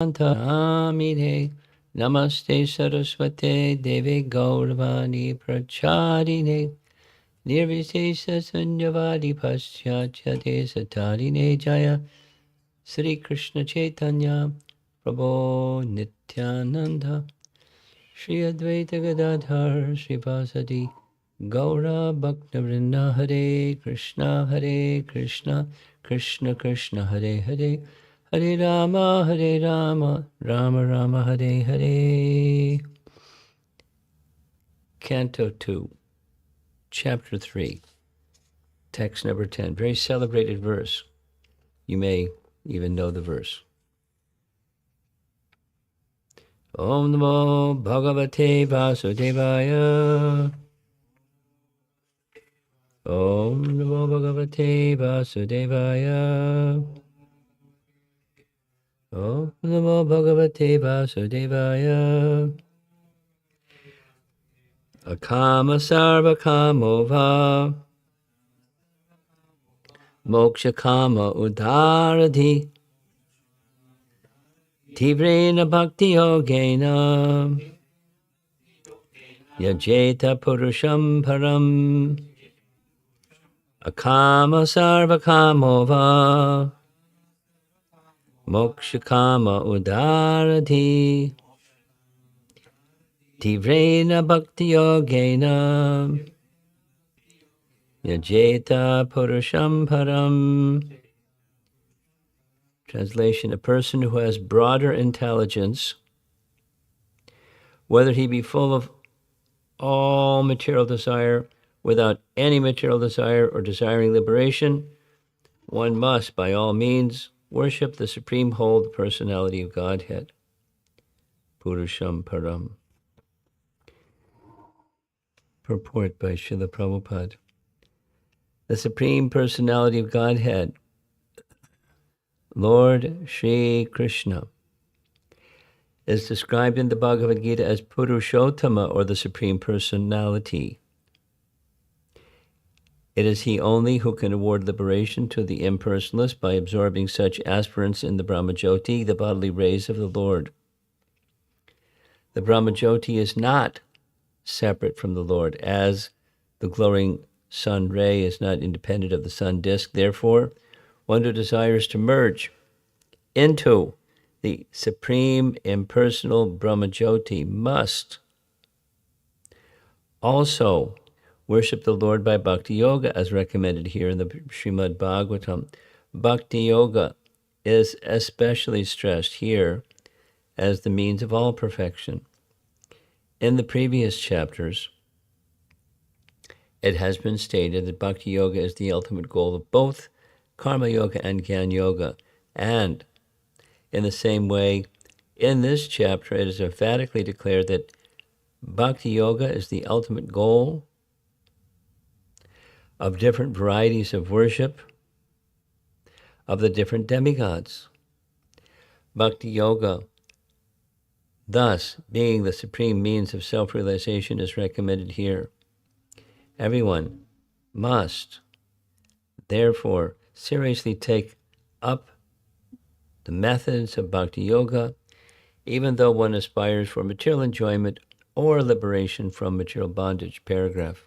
Amine Namaste Saraswate Deve Gauravani Pracharine Nirvisesa Sanyavadi Paschachate Satarine Jaya Sri Krishna Chaitanya Prabhu Nityananda Shri Advaita Gadadhar Srivasadi Gaura Bhakta Vrinda Hare Krishna Krishna Krishna Hare Hare Hare Rama Rama Rama Hare Hare. Canto 2, Chapter 3, Text number 10. Very celebrated verse. You may even know the verse. Om Namo Bhagavate Vasudevaya. Om Namo Bhagavate Vasudevaya. Om Namo Bhagavate Vasudevaya. Akama Sarva Kamova. Moksha Kama Udaradhi. Tivrena Bhakti Yogena. Yajeta Purusham Param. Akama Sarva Kamova. Moksha Kama Udaradhi. Tivrena Bhakti Yogena. Yajeta Purusham Param. Translation: a person who has broader intelligence, whether he be full of all material desire, without any material desire, or desiring liberation, one must, by all means, worship the Supreme Whole, the Personality of Godhead. Purusham Param. Purport by Srila Prabhupada. The Supreme Personality of Godhead, Lord Shri Krishna, is described in the Bhagavad Gita as Purushottama, or the Supreme Personality. It is He only who can award liberation to the impersonalist by absorbing such aspirants in the Brahmajyoti, the bodily rays of the Lord. The Brahmajyoti is not separate from the Lord, as the glowing sun ray is not independent of the sun disk. Therefore, one who desires to merge into the Supreme Impersonal Brahmajyoti must also worship the Lord by Bhakti Yoga, as recommended here in the Srimad Bhagavatam. Bhakti Yoga is especially stressed here as the means of all perfection. In the previous chapters, it has been stated that Bhakti Yoga is the ultimate goal of both Karma Yoga and Jnana Yoga. And in the same way, in this chapter, it is emphatically declared that Bhakti Yoga is the ultimate goal of different varieties of worship of the different demigods. Bhakti Yoga, thus being the supreme means of self-realization, is recommended here. Everyone must, therefore, seriously take up the methods of Bhakti Yoga, even though one aspires for material enjoyment or liberation from material bondage. Paragraph.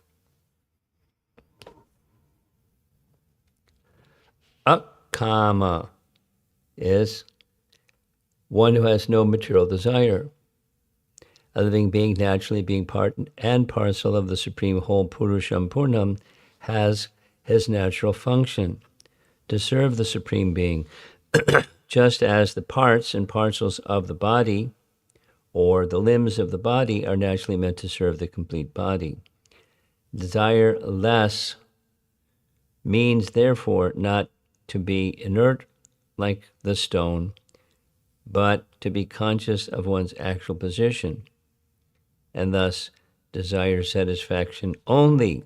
Akama is one who has no material desire. A living being, naturally being part and parcel of the Supreme Whole, Purusham Purnam, has his natural function to serve the Supreme Being, just as the parts and parcels of the body or the limbs of the body are naturally meant to serve the complete body. Desire less means, therefore, not to be inert like the stone, but to be conscious of one's actual position, and thus desire satisfaction only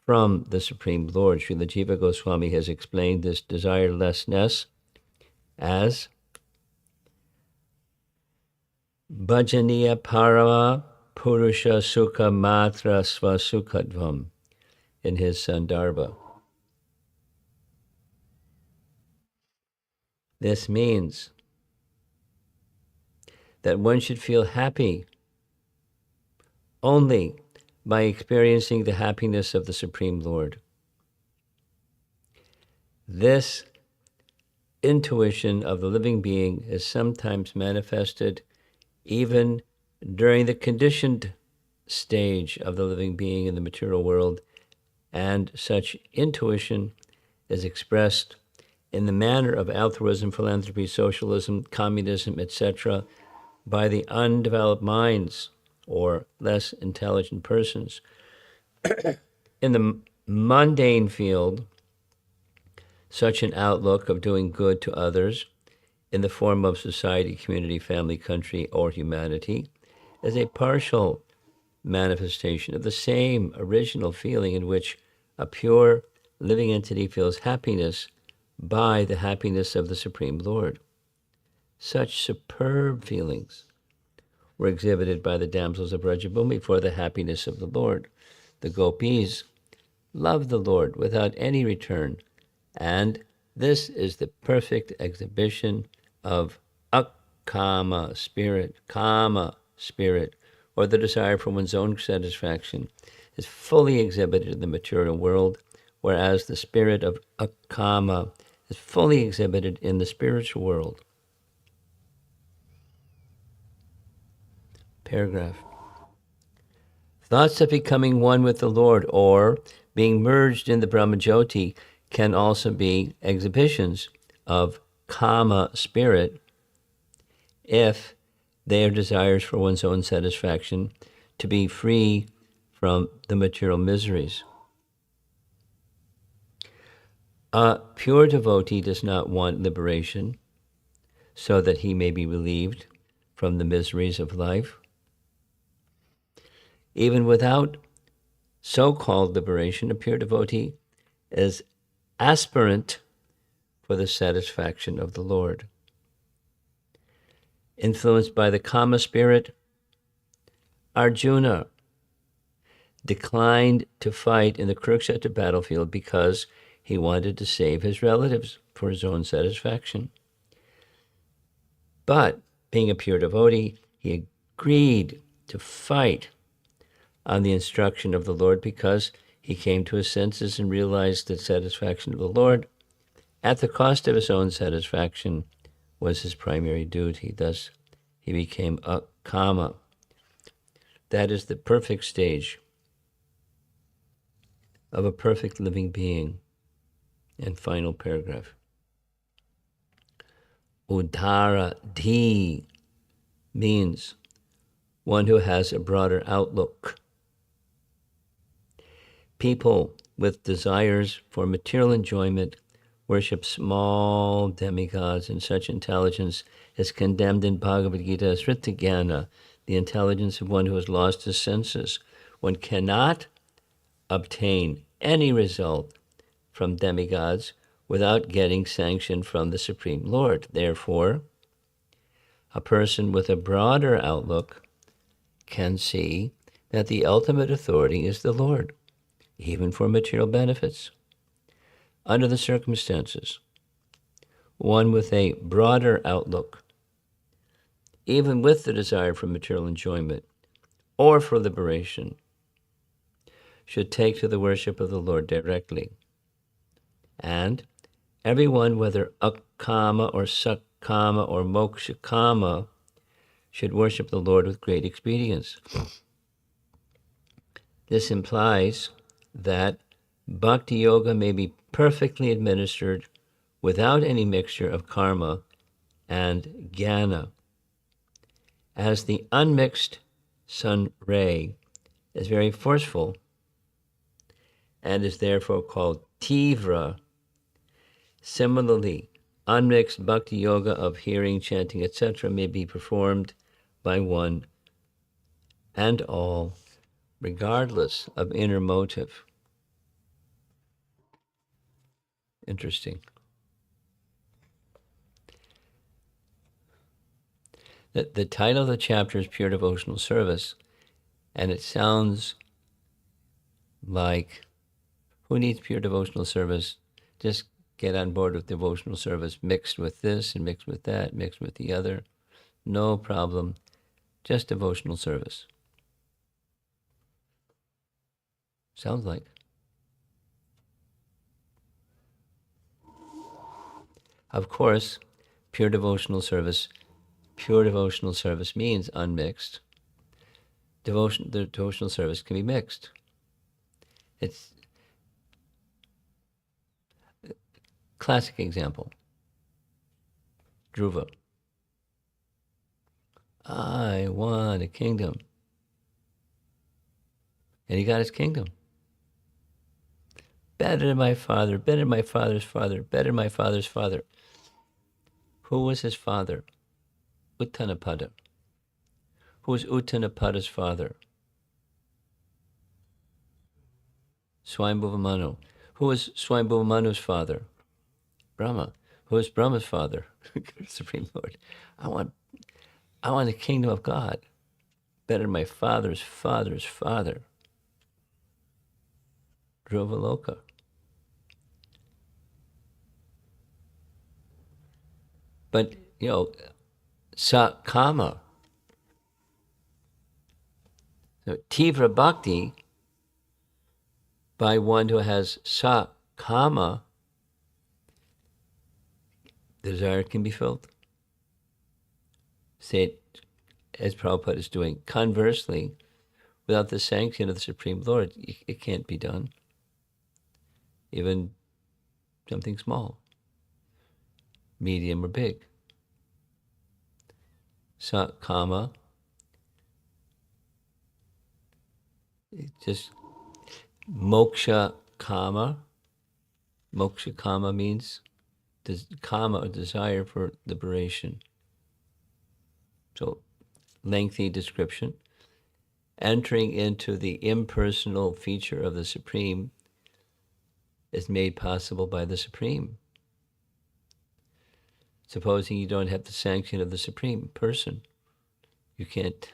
from the Supreme Lord. Srila Jiva Goswami has explained this desirelessness as Bhajaniya Parama Purusha Sukha Matra Svasukhadvam in his Sandarbha. This means that one should feel happy only by experiencing the happiness of the Supreme Lord. This intuition of the living being is sometimes manifested even during the conditioned stage of the living being in the material world, and such intuition is expressed in the manner of altruism, philanthropy, socialism, communism, etc., by the undeveloped minds or less intelligent persons. In the mundane field, such an outlook of doing good to others in the form of society, community, family, country, or humanity is a partial manifestation of the same original feeling in which a pure living entity feels happiness by the happiness of the Supreme Lord. Such superb feelings were exhibited by the damsels of Rajabhumi for the happiness of the Lord. The gopis loved the Lord without any return, and this is the perfect exhibition of akama spirit, kama spirit, or the desire for one's own satisfaction, is fully exhibited in the material world, whereas the spirit of akama is fully exhibited in the spiritual world. Paragraph. Thoughts of becoming one with the Lord or being merged in the Brahmajyoti can also be exhibitions of kama spirit if they are desires for one's own satisfaction, to be free from the material miseries. A pure devotee does not want liberation so that he may be relieved from the miseries of life. Even without so-called liberation, a pure devotee is aspirant for the satisfaction of the Lord. Influenced by the kama spirit, Arjuna declined to fight in the Kurukshetra battlefield because he wanted to save his relatives for his own satisfaction. But being a pure devotee, he agreed to fight on the instruction of the Lord because he came to his senses and realized that satisfaction of the Lord at the cost of his own satisfaction was his primary duty. Thus, he became a kama. That is the perfect stage of a perfect living being. And final paragraph. Udara dhi means one who has a broader outlook. People with desires for material enjoyment worship small demigods, and such intelligence is condemned in Bhagavad Gita as Rittagyana, the intelligence of one who has lost his senses. One cannot obtain any result from demigods without getting sanction from the Supreme Lord. Therefore, a person with a broader outlook can see that the ultimate authority is the Lord, even for material benefits. Under the circumstances, one with a broader outlook, even with the desire for material enjoyment or for liberation, should take to the worship of the Lord directly. And everyone, whether akama or sakkama or mokshakama, should worship the Lord with great expedience. This implies that bhakti yoga may be perfectly administered without any mixture of karma and jnana, as the unmixed sun ray is very forceful and is therefore called tivra. Similarly, unmixed bhakti yoga of hearing, chanting, etc. may be performed by one and all, regardless of inner motive. Interesting. The title of the chapter is Pure Devotional Service, and it sounds like, who needs pure devotional service? Just get on board with devotional service mixed with this and mixed with that, mixed with the other. no problem. Just devotional service. Sounds like. Of course, pure devotional service means unmixed. The devotional service can be mixed. It's classic example. Dhruva. I want a kingdom. And he got his kingdom. Better than my father, better than my father's father, better than my father's father. Who was his father? Uttanapada. Who was Uttanapada's father? Swayambhuva Manu. Who was Swayambhuva Manu's father? Brahma. Who is Brahma's father? Supreme Lord. I want the kingdom of God. Better than my father's father's father. Dhruvaloka. But, Sakama. So, Tivra Bhakti, by one who has Sakama, desire can be filled. Say it as Prabhupada is doing. Conversely, without the sanction of the Supreme Lord, it can't be done. Even something small, medium or big. Sakama, just moksha kama. Moksha kama means kama, a desire for liberation. So, lengthy description. Entering into the impersonal feature of the Supreme is made possible by the Supreme. Supposing you don't have the sanction of the Supreme Person, you can't.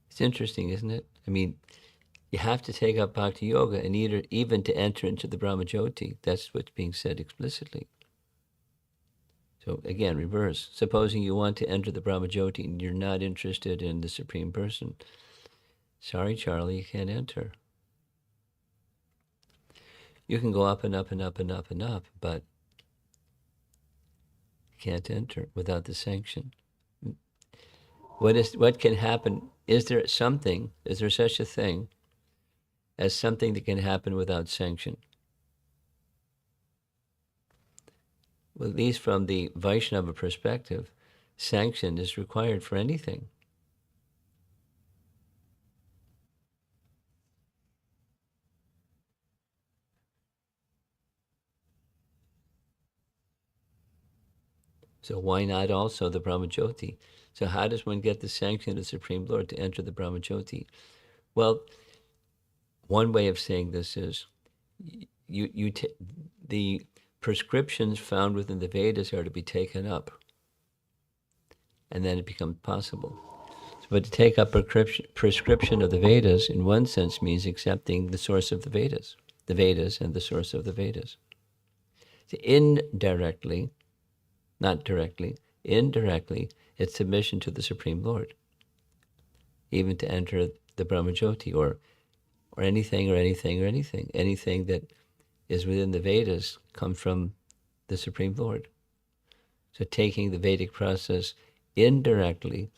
It's interesting, isn't it? I mean, you have to take up Bhakti Yoga and even to enter into the Brahmajyoti. That's what's being said explicitly. So again, reverse. Supposing you want to enter the Brahmajyoti and you're not interested in the Supreme Person. Sorry, Charlie, you can't enter. You can go up and up and up and up and up, but you can't enter without the sanction. What can happen? Is there such a thing as something that can happen without sanction? Well, at least from the Vaishnava perspective, sanction is required for anything. So why not also the Brahmajyoti? So how does one get the sanction of the Supreme Lord to enter the Brahmajyoti? Well, one way of saying this is the prescriptions found within the Vedas are to be taken up, and then it becomes possible. But to take up prescription of the Vedas, in one sense, means accepting the source of the Vedas and the source of the Vedas. So indirectly, not directly, indirectly, it's submission to the Supreme Lord, even to enter the Brahmajyoti or anything that is within the Vedas comes from the Supreme Lord. So taking the Vedic process indirectly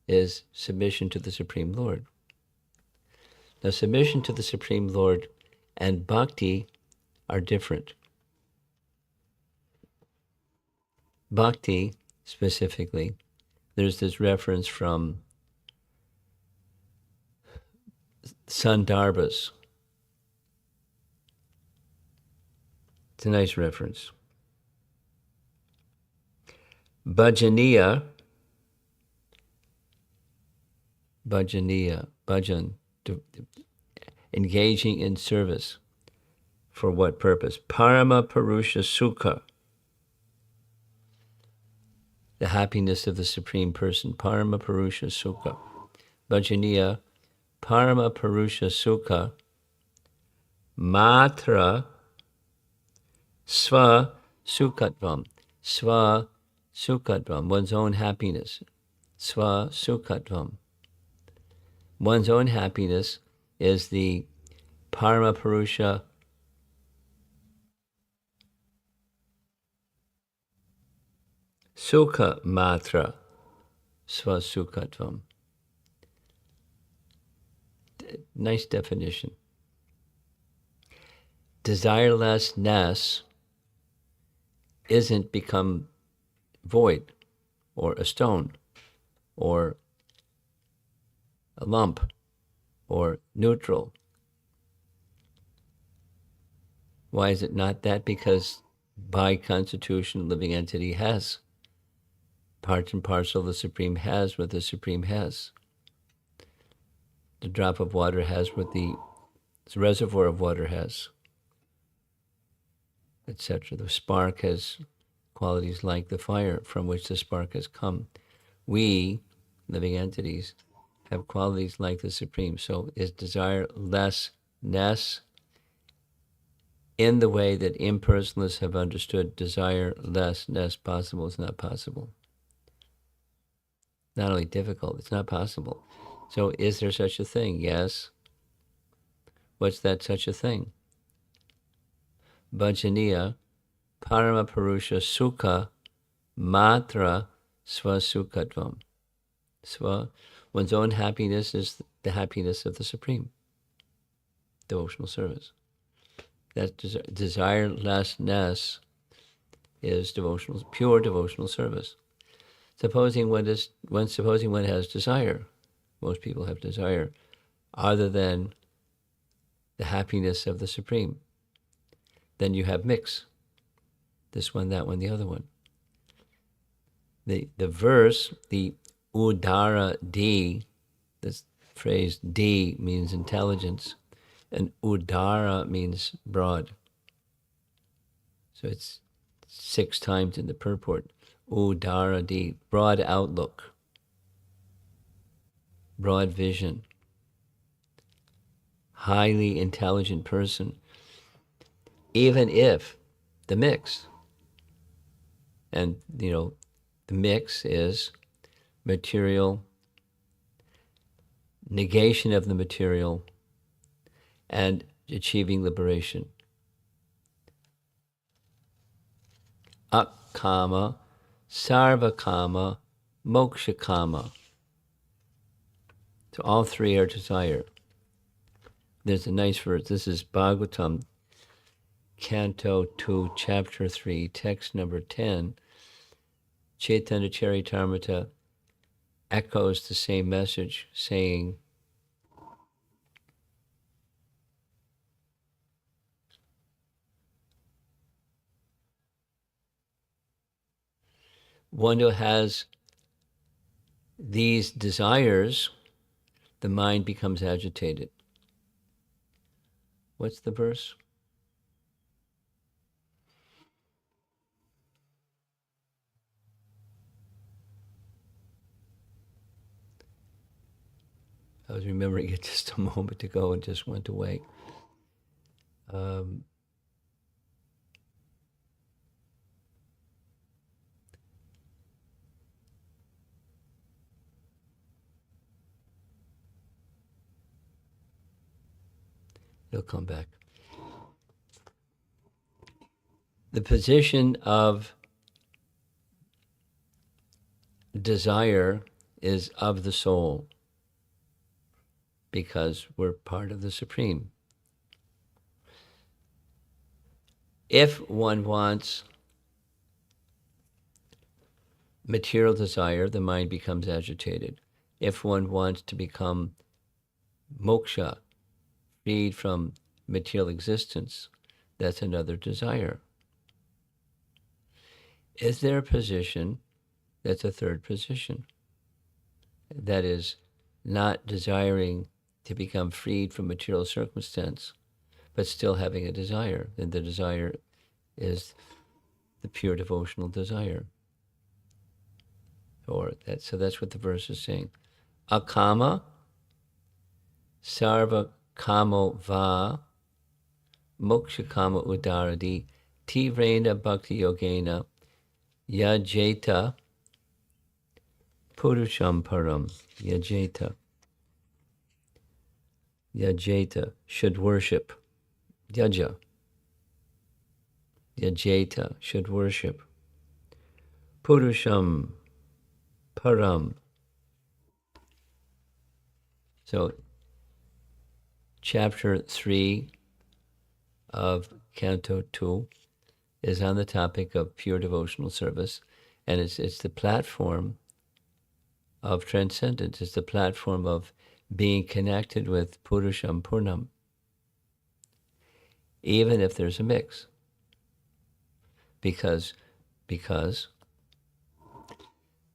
is submission to the Supreme Lord. Now, submission to the Supreme Lord and bhakti are different. Bhakti, specifically, there's this reference from Sandarbhas. It's a nice reference. Bhajaniya, bhajan, engaging in service. For what purpose? Parama Purusha Sukha, the happiness of the Supreme Person. Parama Purusha Sukha. Bhajaniya, Parama Purusha Sukha, Matra Sva sukhatvam. Sva sukhatvam. One's own happiness. Sva sukhatvam. One's own happiness is the Parama Purusha Sukha Matra Svasukhatvam. Nice definition. Desirelessness isn't become void or a stone or a lump or neutral. Why is it not that? Because by constitution, living entity has part and parcel. The Supreme has what the Supreme has. The drop of water has what the reservoir of water has, etc. The spark has qualities like the fire from which the spark has come. We, living entities, have qualities like the Supreme. So is desirelessness in the way that impersonalists have understood desirelessness possible? It's not possible. Not only difficult, it's not possible. So is there such a thing? Yes. What's that such a thing? Bhajaniya Parama Purusha Sukha Matra Svasukhatvam. One's own happiness is the happiness of the Supreme. Devotional service. That desirelessness is pure devotional service. Supposing one has desire, most people have desire, other than the happiness of the Supreme, then you have mix. This one, that one, the other one. The verse, the udara di, this phrase di means intelligence, and udara means broad. So it's 6 times in the purport. Udara di, broad outlook, broad vision, highly intelligent person, even if the mix, and the mix is material, negation of the material, and achieving liberation. Akama, sarvakama, mokshakama. So all 3 are desire. There's a nice verse. This is Bhagavatam, Canto 2, Chapter 3, text number 10. Chaitanya Charitamrita echoes the same message, saying, one who has these desires, the mind becomes agitated. What's the verse? I was remembering it just a moment ago and just went away. It'll come back. The position of desire is of the soul, because we're part of the Supreme. If one wants material desire, the mind becomes agitated. If one wants to become moksha, freed from material existence, that's another desire. Is there a position that's a third position? That is, not desiring to become freed from material circumstance, but still having a desire. And the desire is the pure devotional desire. So that's what the verse is saying. Akama, sarva kamo va, moksha kama udaradi, Tivrena Bhakti Yogena Yajeta Purusham Param. Yajeta. Yajeta, should worship. Yaja. Yajeta, should worship. Purusham Param. So, chapter 3 of Canto 2 is on the topic of pure devotional service, and it's the platform of transcendence. It's the platform of being connected with Purusham Purnam, even if there's a mix. Because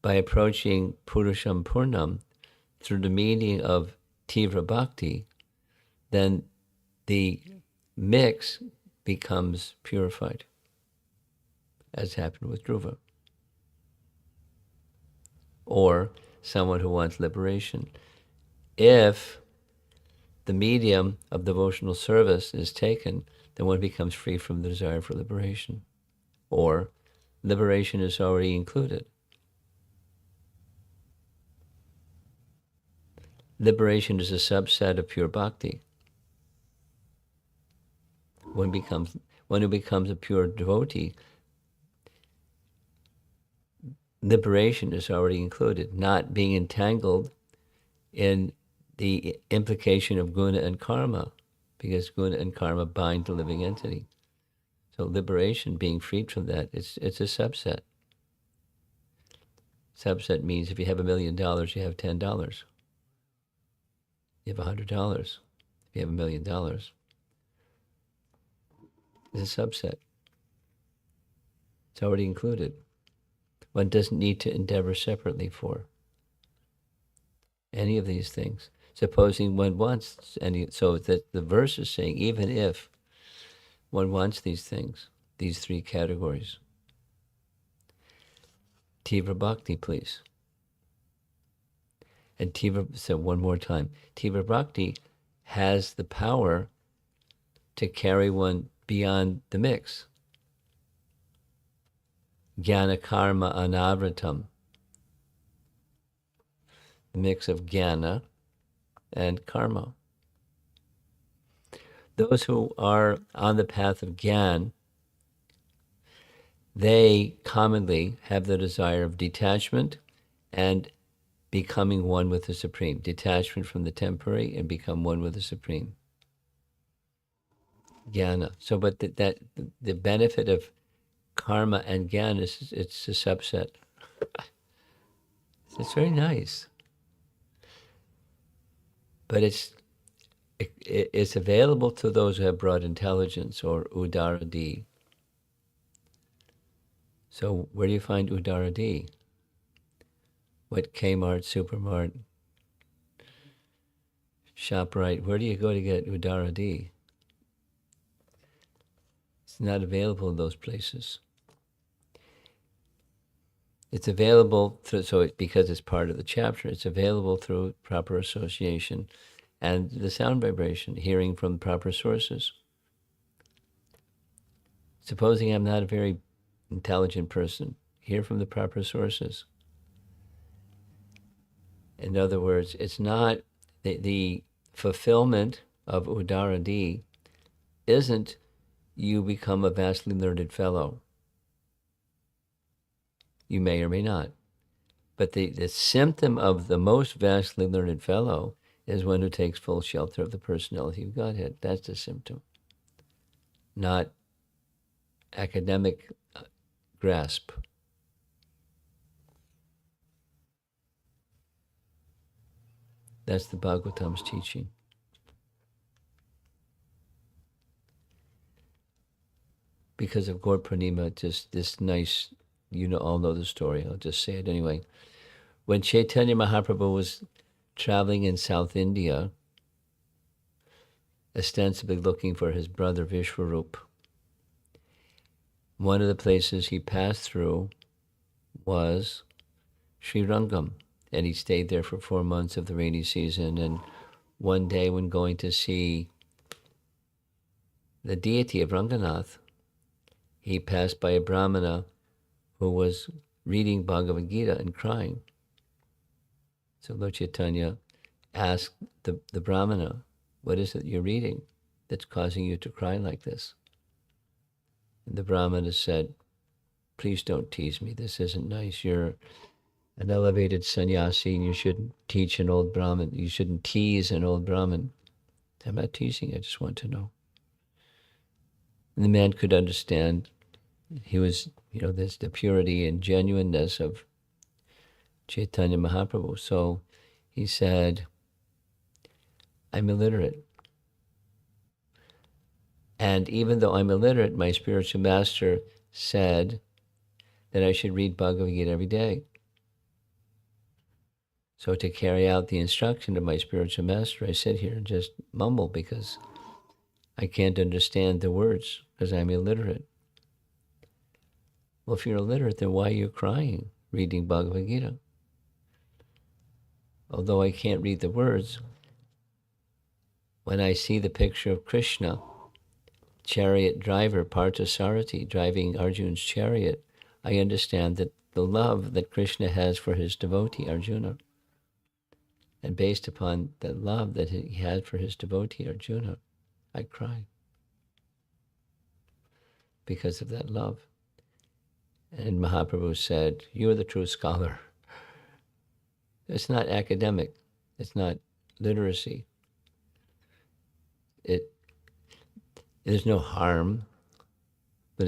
by approaching Purusham Purnam through the meaning of Tivra Bhakti, then the mix becomes purified, as happened with Dhruva. Or someone who wants liberation. If the medium of devotional service is taken, then one becomes free from the desire for liberation. Or liberation is already included. Liberation is a subset of pure bhakti. One who becomes a pure devotee, liberation is already included, not being entangled in the implication of guna and karma, because guna and karma bind the living entity. So liberation, being freed from that, it's a subset. Subset means if you have $1 million, you have $10. You have $100. If you have $1 million, it's a subset. It's already included. One doesn't need to endeavor separately for any of these things. Supposing one wants any, so that the verse is saying, even if one wants these things, these three categories. Tivra Bhakti, please. And Tivra, so one more time, Tivra Bhakti has the power to carry one beyond the mix. Jnana Karma Anavratam. The mix of jnana and karma. Those who are on the path of jnana, they commonly have the desire of detachment and becoming one with the Supreme. Detachment from the temporary and become one with the Supreme. Jnana. So, but the benefit of karma and jnana is it's a subset. It's very nice. But it's available to those who have broad intelligence, or udaradi. So where do you find udaradi? What Kmart, Supermart, ShopRite, where do you go to get udaradi? It's not available in those places. It's available through, because it's part of the chapter, it's available through proper association and the sound vibration, hearing from proper sources. Supposing I'm not a very intelligent person, hear from the proper sources. In other words, it's not the fulfillment of udaradi isn't you become a vastly learned fellow. You may or may not. But the symptom of the most vastly learned fellow is one who takes full shelter of the personality of Godhead. That's the symptom. Not academic grasp. That's the Bhagavatam's teaching. Because of Gaur Purnima, just this nice, all know the story. I'll just say it anyway. When Chaitanya Mahaprabhu was traveling in South India, ostensibly looking for his brother Vishwarup, one of the places he passed through was Sri Rangam, and he stayed there for 4 months of the rainy season. And one day when going to see the deity of Ranganath, he passed by a Brahmana who was reading Bhagavad Gita and crying. So Lord Chaitanya asked the Brahmana, what is it you're reading that's causing you to cry like this? And the Brahmana said, please don't tease me. This isn't nice. You're an elevated sannyasi and you shouldn't teach an old Brahmin. You shouldn't tease an old Brahmin. I'm not teasing. I just want to know. And the man could understand. He was, there's the purity and genuineness of Chaitanya Mahaprabhu. So he said, I'm illiterate. And even though I'm illiterate, my spiritual master said that I should read Bhagavad Gita every day. So to carry out the instruction of my spiritual master, I sit here and just mumble because I can't understand the words because I'm illiterate. Well, if you're illiterate, then why are you crying reading Bhagavad Gita? Although I can't read the words, when I see the picture of Krishna, chariot driver, Parthasarathi, driving Arjun's chariot, I understand that the love that Krishna has for his devotee, Arjuna. And based upon the love that he had for his devotee, Arjuna, I cry because of that love. And Mahaprabhu said, you are the true scholar. It's not academic. It's not literacy. There's no harm, but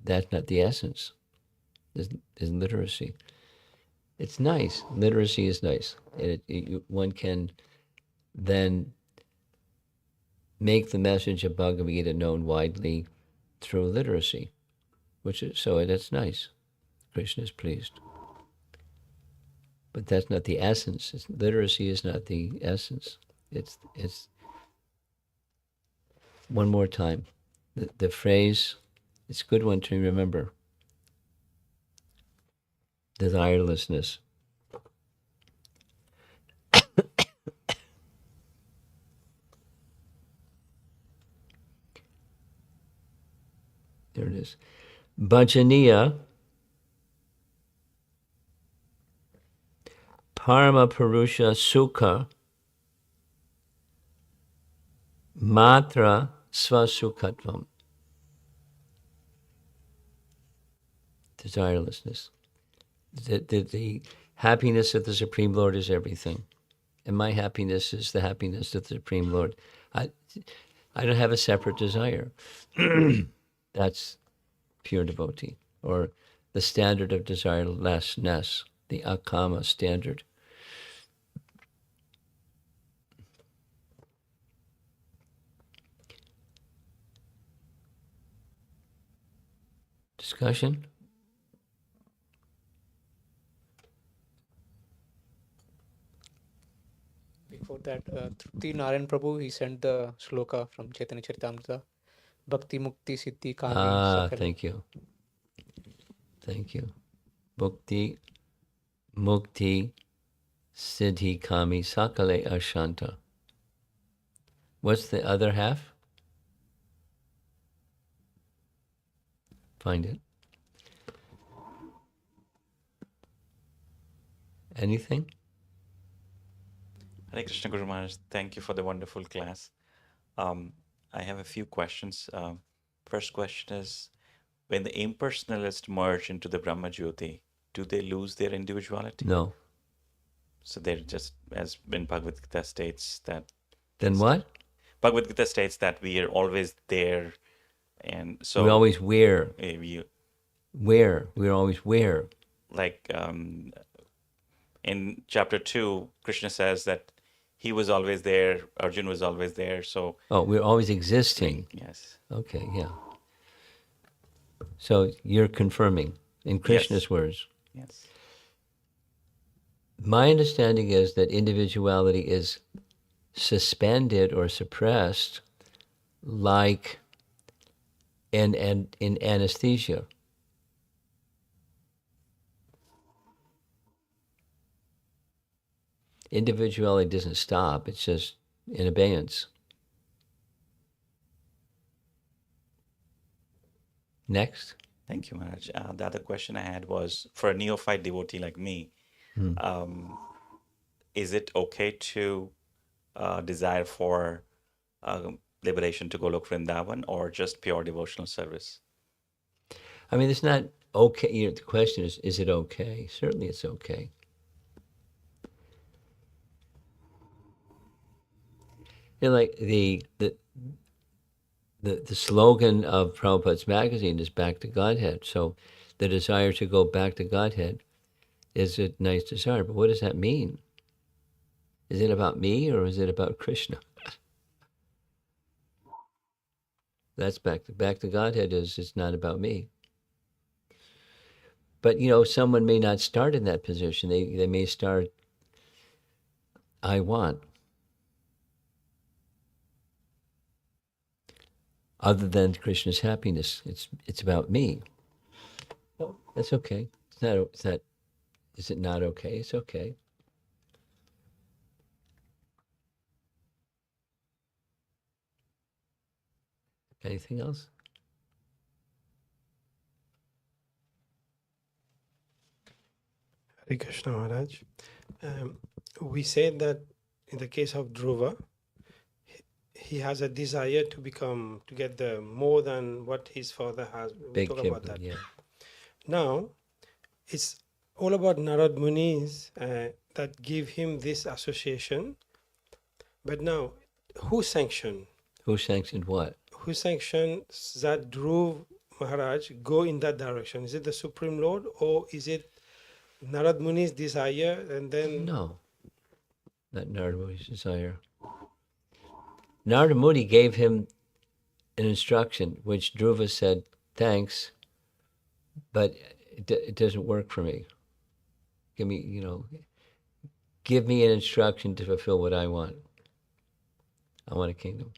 that's not the essence. There's literacy. It's nice. Literacy is nice. One can then make the message of Bhagavad Gita known widely through literacy, that's nice. Krishna is pleased. But that's not the essence. Literacy is not the essence. It's one more time. The phrase, it's a good one to remember. Desirelessness. There it is. Bhajaniya Parama Purusha Sukha Matra Svasukhatvam. Desirelessness. The happiness of the Supreme Lord is everything. And my happiness is the happiness of the Supreme Lord. I don't have a separate desire. That's pure devotee, or the standard of desirelessness, the akama standard. Discussion? Before that, Trupti Narayan Prabhu, he sent the shloka from Chaitanya Charitamrita. Bhakti Mukti Siddhi Kami Sakale. Thank you. Bhakti Mukti Siddhi Kami Sakale Ashanta. What's the other half? Find it. Anything? Hare Krishna Guru Maharaj, thank you for the wonderful class. I have a few questions. First question is, when the impersonalists merge into the Brahma Jyoti, do they lose their individuality? No. So they're just, as when Bhagavad Gita states that... Then what? Bhagavad Gita states that we are always there, and so... We always where? We're always where? Like in chapter 2, Krishna says that he was always there, Arjun was always there, so... Oh, we're always existing. Yes. Okay, yeah. So you're confirming in Krishna's words. Yes. My understanding is that individuality is suspended or suppressed like in anesthesia. Individuality doesn't stop, it's just in abeyance. Next. Thank you, Maharaj. The other question I had was for a neophyte devotee like me, is it okay to desire for liberation to Golok Vrindavan or just pure devotional service? I mean, it's not okay. The question is it okay? Certainly it's okay. Like the slogan of Prabhupada's magazine is back to Godhead. So the desire to go back to Godhead is a nice desire. But what does that mean? Is it about me or is it about Krishna? That's back to Godhead it's not about me. But someone may not start in that position. They may start, I want. Other than Krishna's happiness, it's about me. Well, that's okay. It's not. Is it not okay? It's okay. Anything else? Hare Krishna Maharaj. We said that in the case of Dhruva, he has a desire to get the more than what his father has. We Big talk about kibble, that. yeah. Now, it's all about Narad Munis that give him this association. But now, who sanctioned? Who sanctioned what? Who sanctions that Dhruv Maharaj go in that direction? Is it the Supreme Lord or is it Narad Muni's desire and then... No, not Narada Muni's desire. Narada Muni gave him an instruction, which Dhruva said, thanks, but it doesn't work for me. Give me an instruction to fulfill what I want. I want a kingdom.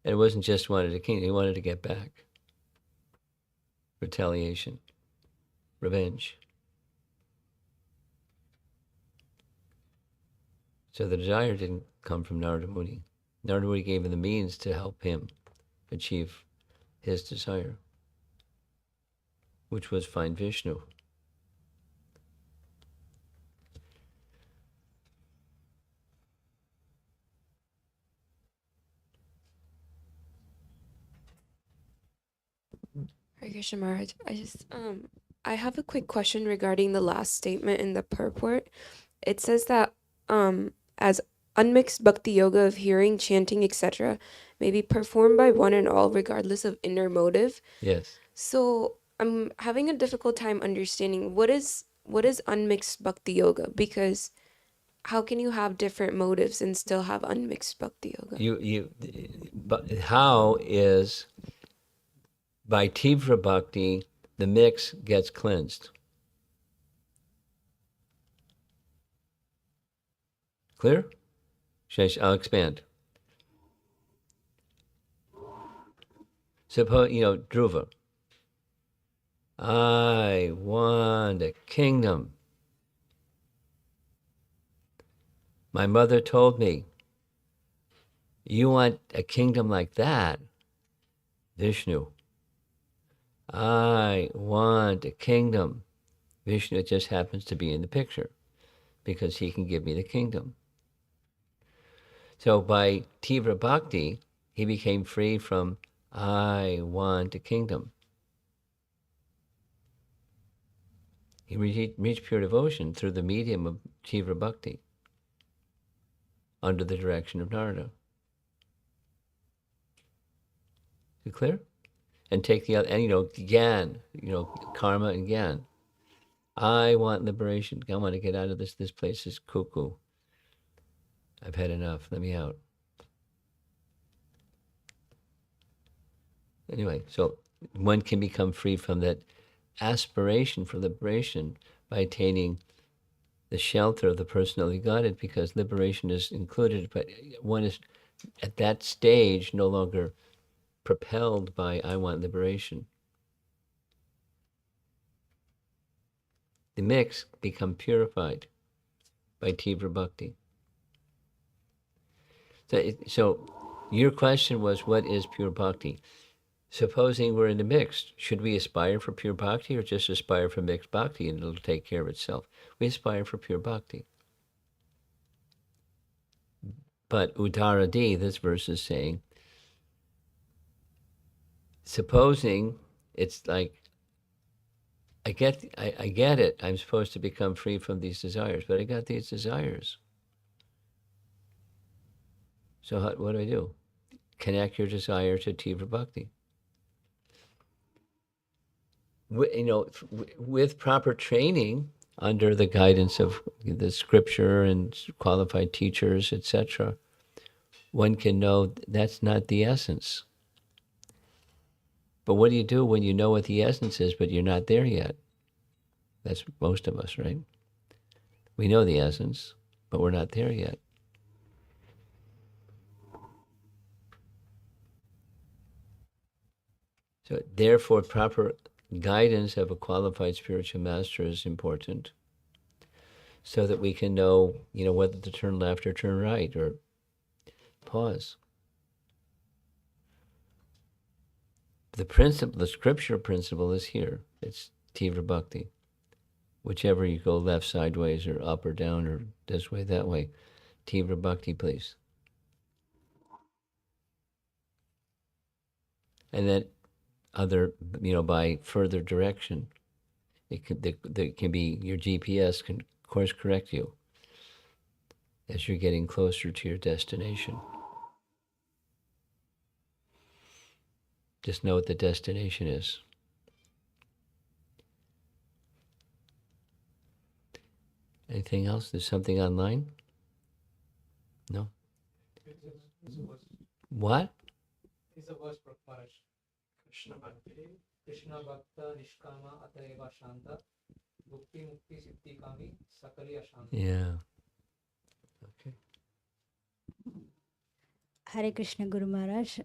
And it wasn't just wanted a kingdom, he wanted to get back. Retaliation. Revenge. So the desire didn't come from Narada Muni. Narada Muni gave him the means to help him achieve his desire, which was find Vishnu. Hare Krishna Maharaj, I have a quick question regarding the last statement in the purport. It says that as unmixed bhakti yoga of hearing, chanting, etc., may be performed by one and all regardless of inner motive. Yes. So I'm having a difficult time understanding what is unmixed bhakti yoga, because how can you have different motives and still have unmixed bhakti yoga? But how is by Tivra Bhakti, the mix gets cleansed. Clear? I'll expand. Suppose, Dhruva. I want a kingdom. My mother told me, you want a kingdom like that? Vishnu. I want a kingdom. Vishnu just happens to be in the picture because he can give me the kingdom. So by Tivra Bhakti, he became free from, I want a kingdom. He reached pure devotion through the medium of Tivra Bhakti, under the direction of Narada. Is it clear? And take the other, and Gyan, karma and Gyan. I want liberation. I want to get out of this. This place is cuckoo. I've had enough. Let me out. Anyway, so one can become free from that aspiration for liberation by attaining the shelter of the personality Godhead, because liberation is included, but one is at that stage no longer propelled by I want liberation. The mix become purified by Tivra Bhakti. So your question was, what is pure bhakti? Supposing we're in the mixed, should we aspire for pure bhakti or just aspire for mixed bhakti and it'll take care of itself? We aspire for pure bhakti. But Uddaradi, this verse is saying, supposing it's like, I get it, I'm supposed to become free from these desires, but I got these desires. So what do I do? Connect your desire to Tivra Bhakti. With proper training under the guidance of the scripture and qualified teachers, etc., one can know that's not the essence. But what do you do when you know what the essence is, but you're not there yet? That's most of us, right? We know the essence, but we're not there yet. So therefore, proper guidance of a qualified spiritual master is important, so that we can know, whether to turn left or turn right or pause. The scripture principle is here. It's Tivra Bhakti. Whichever you go, left, sideways, or up or down, or this way, that way. Tivra Bhakti, please. And then other, by further direction, it can be, your GPS can course correct you as you're getting closer to your destination. Just know what the destination is. Anything else? There's something online? No? What? Is a verse for Maharaj. Krishna Bhakta Nishkama Atayeva Shanta Bhukti Mukti Siddhi Kami Sakali Ashanta. Yeah. Okay. Hare Krishna Guru Maharaj.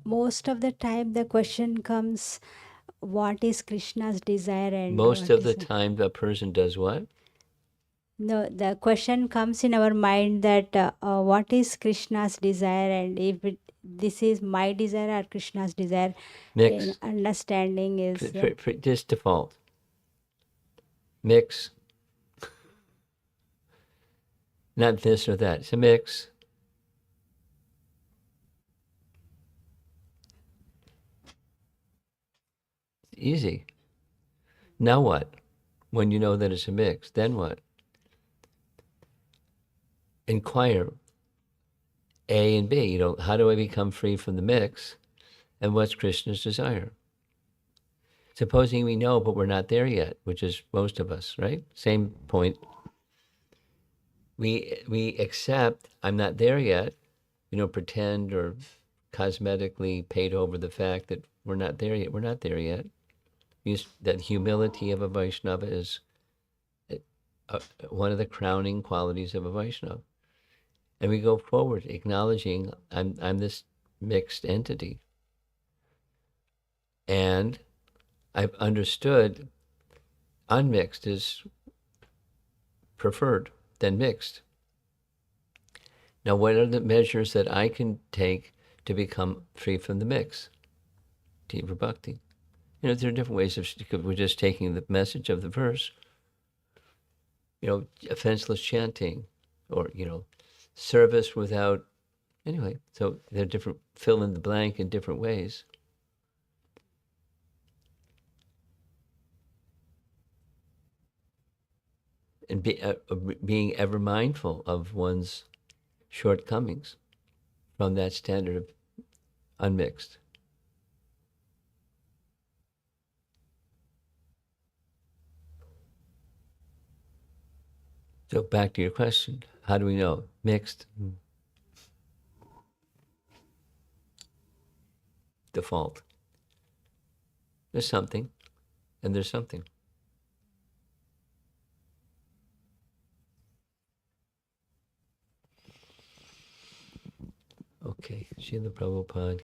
Most of the time the question comes, what is Krishna's desire and Most what of the is- time, a person does what? No, the question comes in our mind that what is Krishna's desire, and if this is my desire or Krishna's desire, Mix. understanding is Just default. Mix. Not this or that. It's a mix. Easy. Now what? When you know that it's a mix, then what? Inquire. A and B. How do I become free from the mix? And what's Krishna's desire? Supposing we know, but we're not there yet, which is most of us, right? Same point. We accept I'm not there yet, pretend or cosmetically paint over the fact that we're not there yet. We're not there yet. That humility of a Vaishnava is one of the crowning qualities of a Vaishnava. And we go forward acknowledging I'm this mixed entity. And I've understood unmixed is preferred than mixed. Now, what are the measures that I can take to become free from the mix? Tivra Bhakti. There are different ways we're just taking the message of the verse. Offenseless chanting, or, service without, anyway, so they're different, fill in the blank in different ways. And being ever mindful of one's shortcomings from that standard of unmixed. So back to your question, how do we know? Mixed. Default. There's something, and there's something. Okay, Srila Prabhupada.